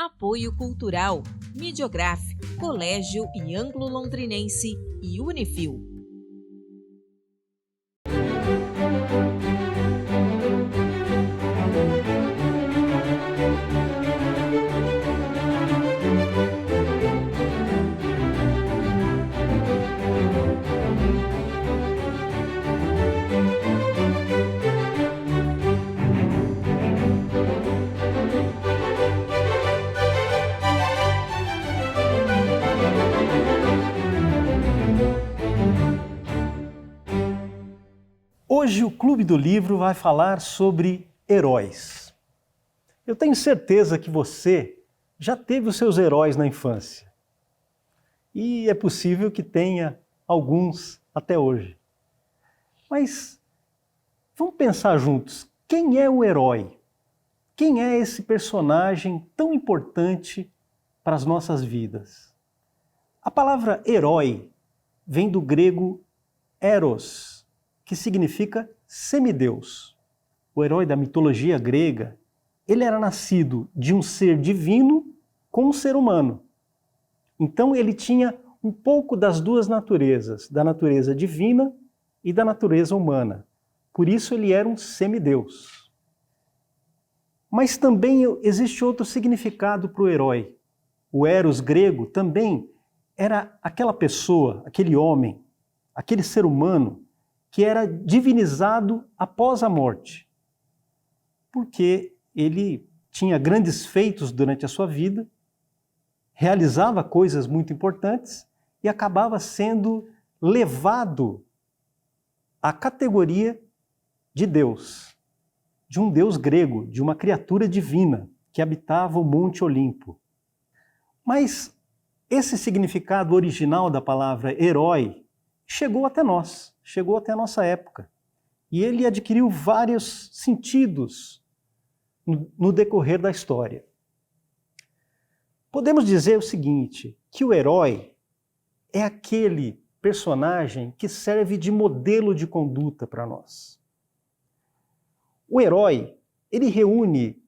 Apoio Cultural, Midiograf, Colégio e Anglo-Londrinense e Unifil. Hoje o Clube do Livro vai falar sobre heróis. Eu tenho certeza que você já teve os seus heróis na infância. E é possível que tenha alguns até hoje. Mas vamos pensar juntos, quem é o herói? Quem é esse personagem tão importante para as nossas vidas? A palavra herói vem do grego eros, que significa semideus. O herói da mitologia grega, ele era nascido de um ser divino com um ser humano. Então ele tinha um pouco das duas naturezas, da natureza divina e da natureza humana. Por isso ele era um semideus. Mas também existe outro significado para o herói. O eros grego também era aquela pessoa, aquele homem, aquele ser humano que era divinizado após a morte, porque ele tinha grandes feitos durante a sua vida, realizava coisas muito importantes e acabava sendo levado à categoria de Deus, de um Deus grego, de uma criatura divina que habitava o Monte Olimpo. Mas esse significado original da palavra herói chegou até nós, chegou até a nossa época. E ele adquiriu vários sentidos no decorrer da história. Podemos dizer o seguinte, que o herói é aquele personagem que serve de modelo de conduta para nós. O herói, ele reúne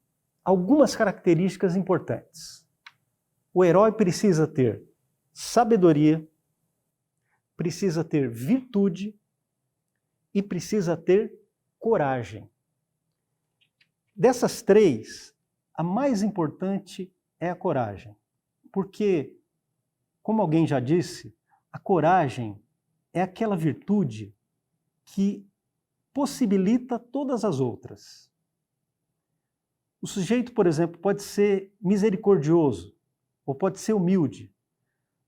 algumas características importantes. O herói precisa ter sabedoria, precisa ter virtude e precisa ter coragem. Dessas três, a mais importante é a coragem. Porque, como alguém já disse, a coragem é aquela virtude que possibilita todas as outras. O sujeito, por exemplo, pode ser misericordioso ou pode ser humilde,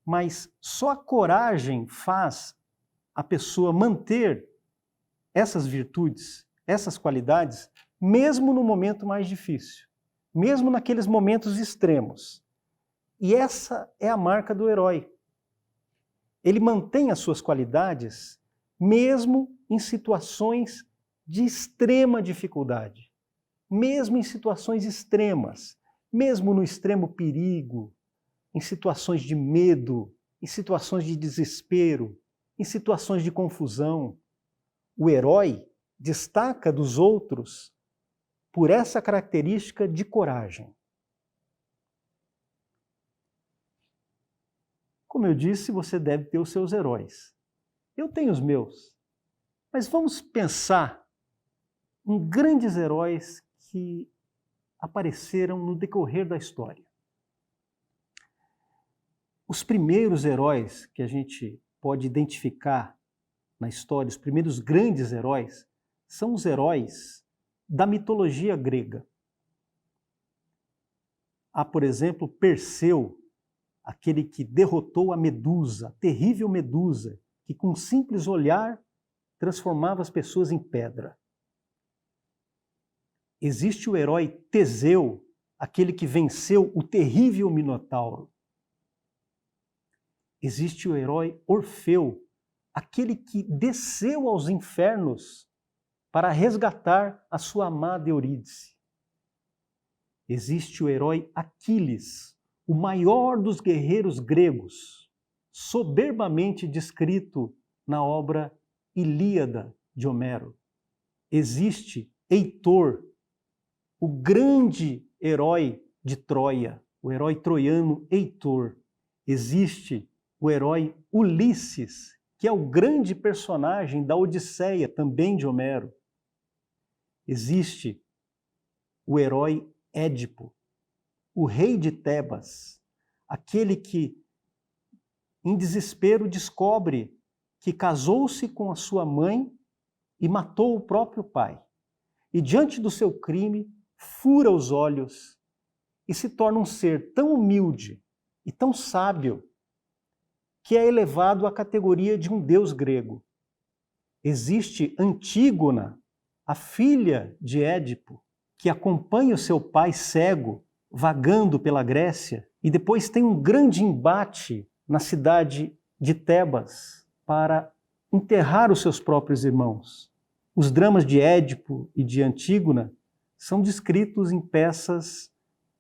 mas só a coragem faz a pessoa manter essas virtudes, essas qualidades, mesmo no momento mais difícil, mesmo naqueles momentos extremos. E essa é a marca do herói. Ele mantém as suas qualidades mesmo em situações de extrema dificuldade, mesmo em situações extremas, mesmo no extremo perigo, em situações de medo, em situações de desespero, em situações de confusão. O herói destaca dos outros por essa característica de coragem. Como eu disse, você deve ter os seus heróis. Eu tenho os meus. Mas vamos pensar em grandes heróis que apareceram no decorrer da história. Os primeiros heróis que a gente pode identificar na história, os primeiros grandes heróis, são os heróis da mitologia grega. Há, por exemplo, Perseu, aquele que derrotou a Medusa, a terrível Medusa, que com um simples olhar transformava as pessoas em pedra. Existe o herói Teseu, aquele que venceu o terrível Minotauro. Existe o herói Orfeu, aquele que desceu aos infernos para resgatar a sua amada Eurídice. Existe o herói Aquiles, o maior dos guerreiros gregos, soberbamente descrito na obra Ilíada de Homero. Existe Heitor, o grande herói de Troia. o herói troiano Heitor. Existe o herói Ulisses, que é o grande personagem da Odisseia, também de Homero. Existe o herói Édipo, o rei de Tebas, aquele que, em desespero, descobre que casou-se com a sua mãe e matou o próprio pai. E diante do seu crime, fura os olhos e se torna um ser tão humilde e tão sábio que é elevado à categoria de um deus grego. Existe Antígona, a filha de Édipo, que acompanha o seu pai cego, vagando pela Grécia, e depois tem um grande embate na cidade de Tebas para enterrar os seus próprios irmãos. Os dramas de Édipo e de Antígona são descritos em peças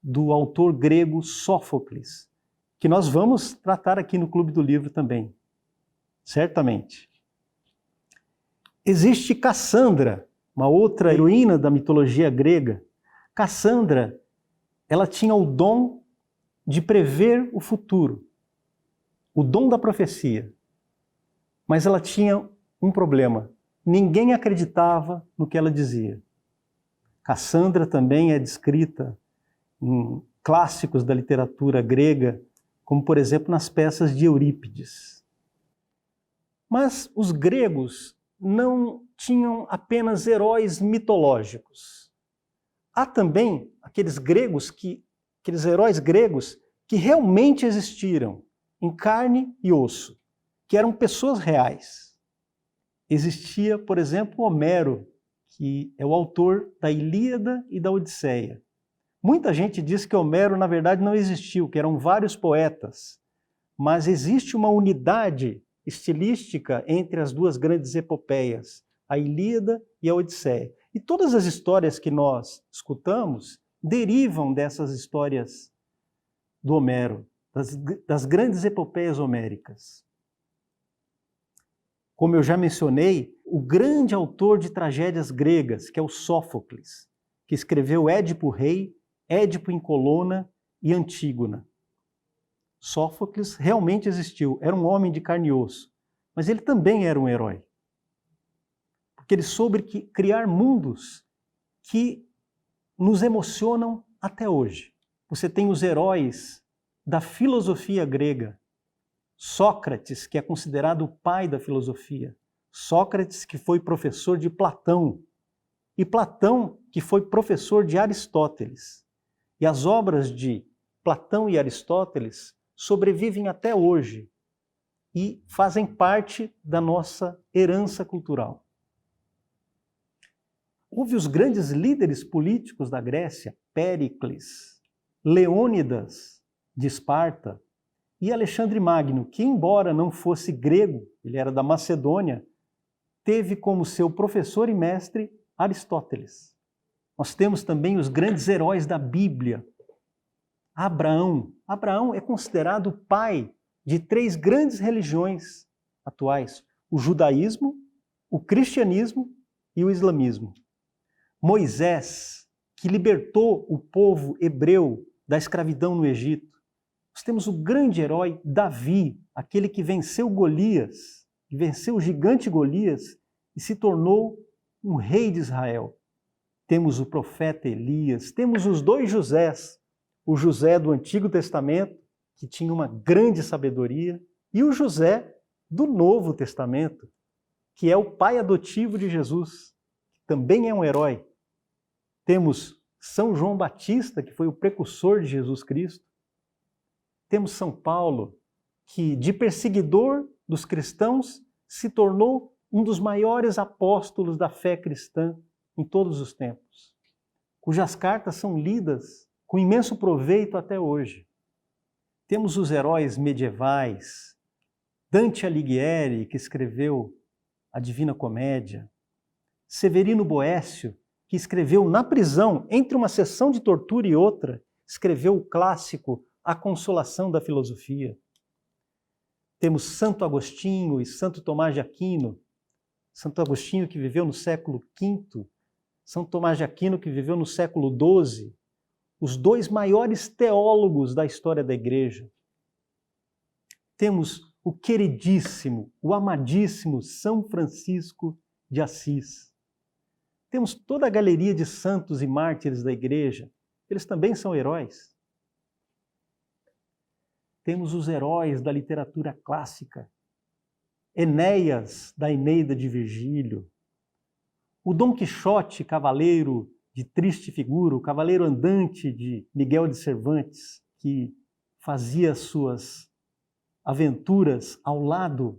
do autor grego Sófocles, que nós vamos tratar aqui no Clube do Livro também, certamente. Existe Cassandra, uma outra heroína da mitologia grega. Cassandra, ela tinha o dom de prever o futuro, o dom da profecia. Mas ela tinha um problema. Ninguém acreditava no que ela dizia. Cassandra também é descrita em clássicos da literatura grega, como, por exemplo, nas peças de Eurípides. Mas os gregos não tinham apenas heróis mitológicos. Há também aqueles heróis gregos que realmente existiram, em carne e osso, que eram pessoas reais. Existia, por exemplo, Homero, que é o autor da Ilíada e da Odisseia. Muita gente diz que Homero, na verdade, não existiu, que eram vários poetas, mas existe uma unidade estilística entre as duas grandes epopeias, a Ilíada e a Odisseia. E todas as histórias que nós escutamos derivam dessas histórias do Homero, das grandes epopeias homéricas. Como eu já mencionei, o grande autor de tragédias gregas, que é o Sófocles, que escreveu Édipo Rei, Édipo em Colona e Antígona. Sófocles realmente existiu, era um homem de carne e osso, mas ele também era um herói. Porque ele soube criar mundos que nos emocionam até hoje. Você tem os heróis da filosofia grega. Sócrates, que é considerado o pai da filosofia. Sócrates, que foi professor de Platão. E Platão, que foi professor de Aristóteles. E as obras de Platão e Aristóteles sobrevivem até hoje e fazem parte da nossa herança cultural. Houve os grandes líderes políticos da Grécia, Péricles, Leônidas de Esparta e Alexandre Magno, que, embora não fosse grego, ele era da Macedônia, teve como seu professor e mestre Aristóteles. Nós temos também os grandes heróis da Bíblia. Abraão. Abraão é considerado o pai de 3 grandes religiões atuais: o judaísmo, o cristianismo e o islamismo. Moisés, que libertou o povo hebreu da escravidão no Egito. Nós temos o grande herói Davi, aquele que venceu Golias, que venceu o gigante Golias e se tornou um rei de Israel. Temos o profeta Elias, temos os 2 Josés, o José do Antigo Testamento, que tinha uma grande sabedoria, e o José do Novo Testamento, que é o pai adotivo de Jesus, que também é um herói. Temos São João Batista, que foi o precursor de Jesus Cristo. Temos São Paulo, que de perseguidor dos cristãos se tornou um dos maiores apóstolos da fé cristã em todos os tempos, cujas cartas são lidas com imenso proveito até hoje. Temos os heróis medievais, Dante Alighieri, que escreveu a Divina Comédia, Severino Boécio, que escreveu na prisão, entre uma sessão de tortura e outra, escreveu o clássico A Consolação da Filosofia. Temos Santo Agostinho e Santo Tomás de Aquino. Santo Agostinho, que viveu no século V, São Tomás de Aquino, que viveu no século XII. os dois maiores teólogos da história da igreja. Temos o queridíssimo, o amadíssimo São Francisco de Assis. Temos toda a galeria de santos e mártires da igreja. Eles também são heróis. Temos os heróis da literatura clássica. Enéas, da Eneida de Virgílio. O Dom Quixote, cavaleiro de triste figura, o cavaleiro andante de Miguel de Cervantes, que fazia suas aventuras ao lado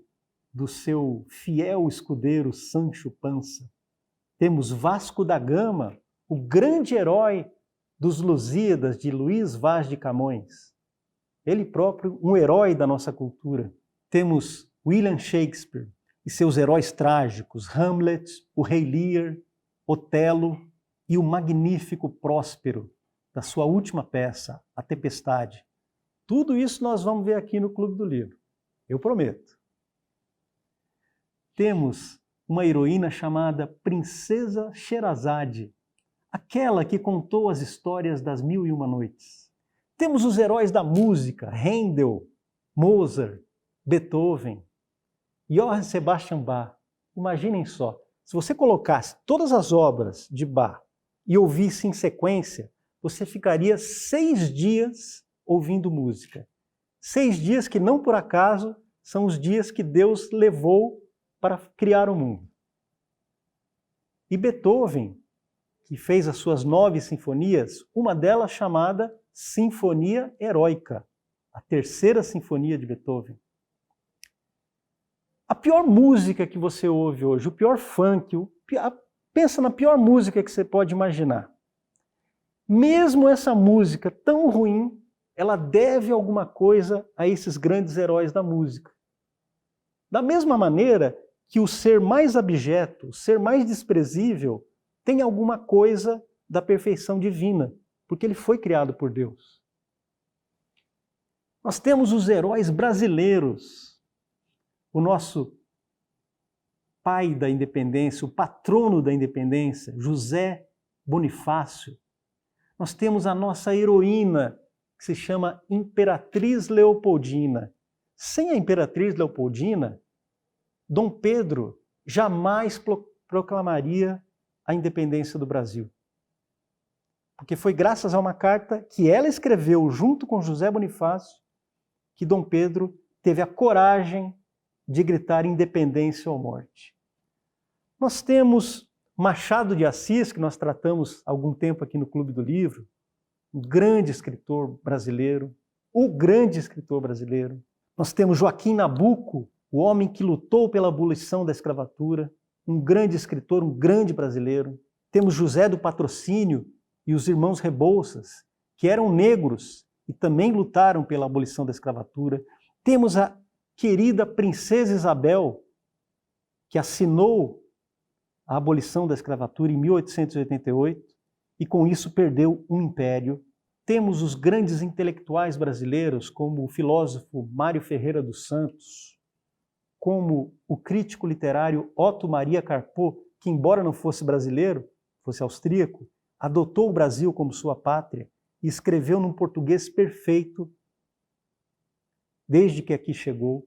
do seu fiel escudeiro Sancho Panza. Temos Vasco da Gama, o grande herói dos Lusíadas, de Luís Vaz de Camões. Ele próprio, um herói da nossa cultura. Temos William Shakespeare e seus heróis trágicos, Hamlet, o Rei Lear, Otelo e o magnífico Próspero, da sua última peça, A Tempestade. Tudo isso nós vamos ver aqui no Clube do Livro, eu prometo. Temos uma heroína chamada Princesa Sherazade, aquela que contou as histórias das Mil e Uma Noites. Temos os heróis da música, Handel, Mozart, Beethoven, Johann Sebastian Bach. Imaginem só, se você colocasse todas as obras de Bach e ouvisse em sequência, você ficaria 6 dias ouvindo música. 6 dias que não por acaso são os dias que Deus levou para criar o mundo. E Beethoven, que fez as suas 9 sinfonias, uma delas chamada Sinfonia Heróica, a 3ª sinfonia de Beethoven. A pior música que você ouve hoje, o pior funk, pensa na pior música que você pode imaginar. Mesmo essa música tão ruim, ela deve alguma coisa a esses grandes heróis da música. Da mesma maneira que o ser mais abjeto, o ser mais desprezível, tem alguma coisa da perfeição divina, porque ele foi criado por Deus. Nós temos os heróis brasileiros, o nosso pai da independência, o patrono da independência, José Bonifácio. Nós temos a nossa heroína, que se chama Imperatriz Leopoldina. Sem a Imperatriz Leopoldina, Dom Pedro jamais proclamaria a independência do Brasil. Porque foi graças a uma carta que ela escreveu junto com José Bonifácio que Dom Pedro teve a coragem de gritar independência ou morte. Nós temos Machado de Assis, que nós tratamos há algum tempo aqui no Clube do Livro, um grande escritor brasileiro, o grande escritor brasileiro. Nós temos Joaquim Nabuco, o homem que lutou pela abolição da escravatura, um grande escritor, um grande brasileiro. Temos José do Patrocínio e os irmãos Rebouças, que eram negros e também lutaram pela abolição da escravatura. Temos a querida Princesa Isabel, que assinou a abolição da escravatura em 1888 e com isso perdeu um império. Temos os grandes intelectuais brasileiros, como o filósofo Mário Ferreira dos Santos, como o crítico literário Otto Maria Carpo, que embora não fosse brasileiro, fosse austríaco, adotou o Brasil como sua pátria e escreveu num português perfeito desde que aqui chegou.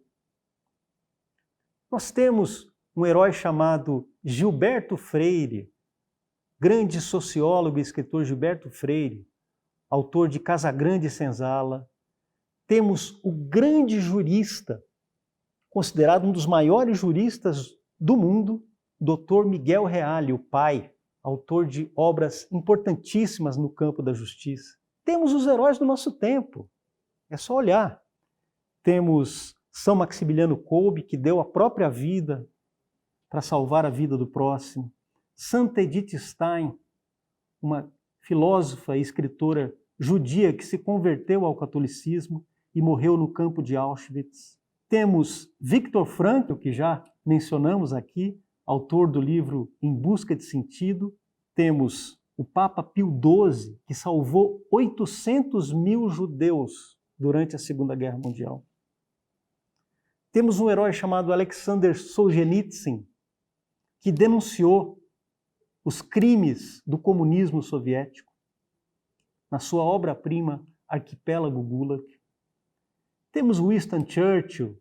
Nós temos um herói chamado Gilberto Freire, grande sociólogo e escritor Gilberto Freire, autor de Casagrande e Senzala. Temos o grande jurista, considerado um dos maiores juristas do mundo, Dr. Miguel Reale, o pai, autor de obras importantíssimas no campo da justiça. Temos os heróis do nosso tempo, é só olhar. Temos São Maximiliano Kolbe, que deu a própria vida para salvar a vida do próximo. Santa Edith Stein, uma filósofa e escritora judia que se converteu ao catolicismo e morreu no campo de Auschwitz. Temos Viktor Frankl, que já mencionamos aqui, autor do livro Em Busca de Sentido. Temos o Papa Pio XII, que salvou 800 mil judeus durante a Segunda Guerra Mundial. Temos um herói chamado Alexander Solzhenitsyn, que denunciou os crimes do comunismo soviético. na sua obra-prima Arquipélago Gulag. Temos Winston Churchill,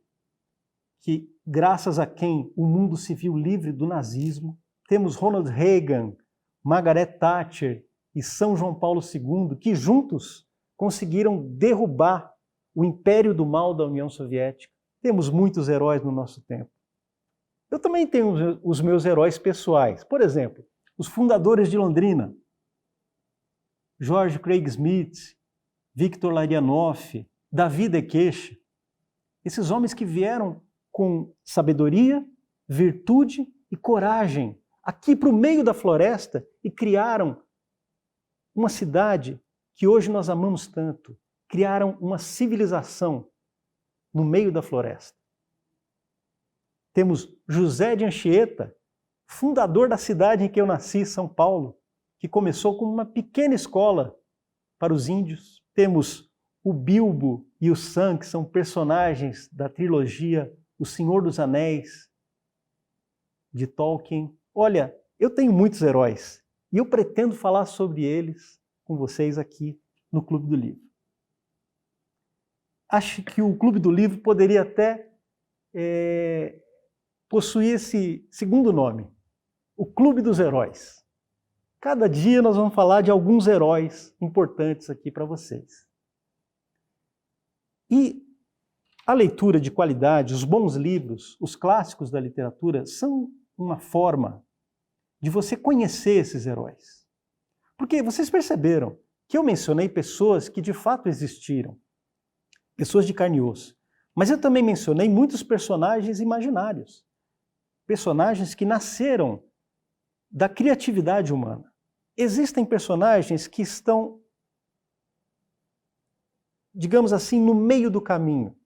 que, graças a quem o mundo se viu livre do nazismo. Temos Ronald Reagan, Margaret Thatcher e São João Paulo II, que juntos conseguiram derrubar o império do mal da União Soviética. Temos muitos heróis no nosso tempo. Eu também tenho os meus heróis pessoais. Por exemplo, os fundadores de Londrina, George Craig Smith, Victor Larionov, Davi de Queixa. Esses homens que vieram com sabedoria, virtude e coragem aqui para o meio da floresta e criaram uma cidade que hoje nós amamos tanto. Criaram uma civilização no meio da floresta. Temos José de Anchieta, fundador da cidade em que eu nasci, São Paulo, que começou como uma pequena escola para os índios. Temos o Bilbo e o Sam, que são personagens da trilogia O Senhor dos Anéis, de Tolkien. Olha, eu tenho muitos heróis e eu pretendo falar sobre eles com vocês aqui no Clube do Livro. Acho que o Clube do Livro poderia até possuir esse segundo nome, o Clube dos Heróis. Cada dia nós vamos falar de alguns heróis importantes aqui para vocês. E a leitura de qualidade, os bons livros, os clássicos da literatura, são uma forma de você conhecer esses heróis. Porque vocês perceberam que eu mencionei pessoas que de fato existiram, pessoas de carne e osso. Mas eu também mencionei muitos personagens imaginários, personagens que nasceram da criatividade humana. Existem personagens que estão, digamos assim, no meio do caminho.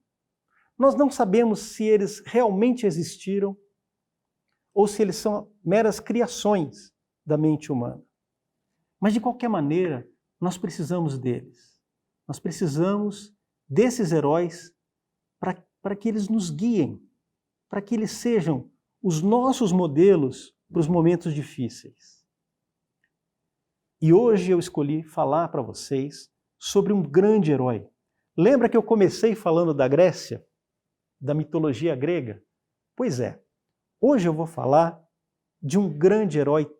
Nós não sabemos se eles realmente existiram ou se eles são meras criações da mente humana. Mas, de qualquer maneira, nós precisamos deles. Nós precisamos desses heróis para que eles nos guiem, para que eles sejam os nossos modelos para os momentos difíceis. E hoje eu escolhi falar para vocês sobre um grande herói. Lembra que eu comecei falando da Grécia, da mitologia grega? Pois é, hoje eu vou falar de um grande herói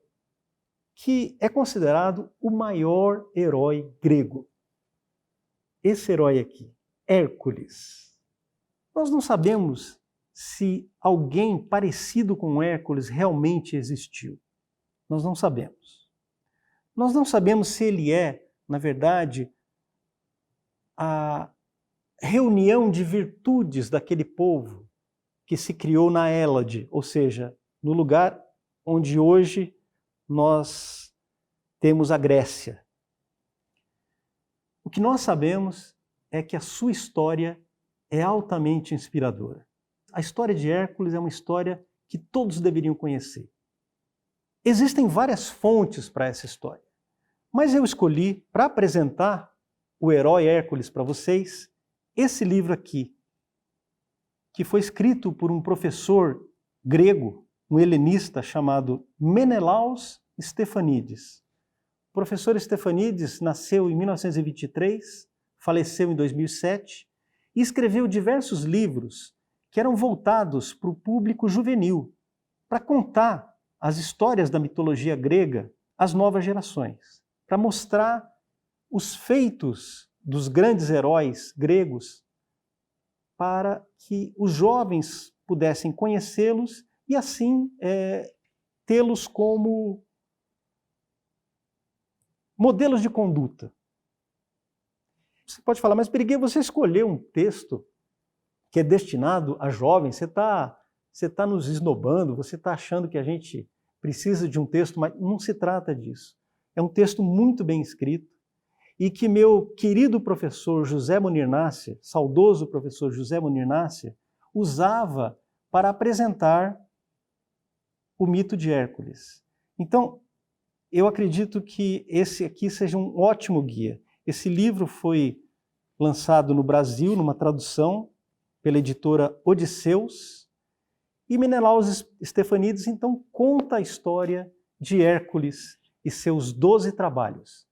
que é considerado o maior herói grego. Esse herói aqui, Hércules. Nós não sabemos se alguém parecido com Hércules realmente existiu. Nós não sabemos. Nós não sabemos se ele é, na verdade, a reunião de virtudes daquele povo que se criou na Hélade, ou seja, no lugar onde hoje nós temos a Grécia. O que nós sabemos é que a sua história é altamente inspiradora. A história de Hércules é uma história que todos deveriam conhecer. Existem várias fontes para essa história, mas eu escolhi, para apresentar o herói Hércules para vocês, esse livro aqui, que foi escrito por um professor grego, um helenista chamado Menelaos Stefanides. O professor Stefanides nasceu em 1923, faleceu em 2007 e escreveu diversos livros que eram voltados para o público juvenil, para contar as histórias da mitologia grega às novas gerações, para mostrar os feitos dos grandes heróis gregos, para que os jovens pudessem conhecê-los e assim tê-los como modelos de conduta. Você pode falar, mas Periguet, você escolheu um texto que é destinado a jovens, você tá nos esnobando, você está achando que a gente precisa de um texto, mas não se trata disso. É um texto muito bem escrito e que meu querido professor José Munir Nasser, saudoso professor José Munir Nasser, usava para apresentar o mito de Hércules. Então, eu acredito que esse aqui seja um ótimo guia. Esse livro foi lançado no Brasil, numa tradução, pela editora Odisseus, e Menelaos Stefanides, então, conta a história de Hércules e seus 12 trabalhos.